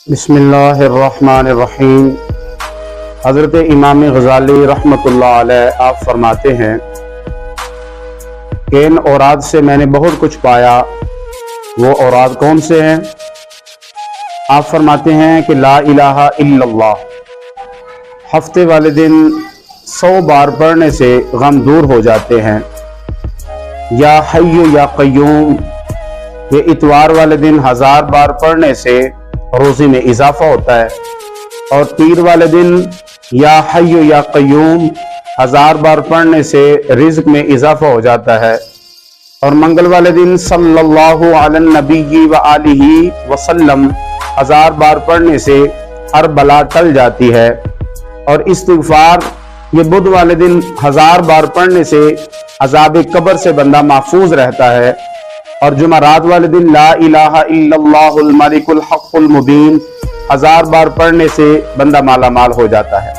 بسم اللہ الرحمن الرحیم۔ حضرت امام غزالی رحمۃ اللہ علیہ آپ فرماتے ہیں کہ ان اوراد سے میں نے بہت کچھ پایا۔ وہ اوراد کون سے ہیں؟ آپ فرماتے ہیں کہ لا الہ الا اللہ ہفتے والے دن 100 بار پڑھنے سے غم دور ہو جاتے ہیں۔ یا حی یا قیوم یہ اتوار والے دن 1000 بار پڑھنے سے روزی میں اضافہ ہوتا ہے، اور پیر والے دن یا حی یا قیوم 1000 بار پڑھنے سے رزق میں اضافہ ہو جاتا ہے، اور منگل والے دن صلی اللہ علی النبی وآلہ وسلم 1000 بار پڑھنے سے ہر بلا ٹل جاتی ہے، اور استغفار یہ بدھ والے دن 1000 بار پڑھنے سے عذاب قبر سے بندہ محفوظ رہتا ہے، اور جمعرات والے دن لا الہ الا اللہ الملک الحق المبین 1000 بار پڑھنے سے بندہ مالا مال ہو جاتا ہے۔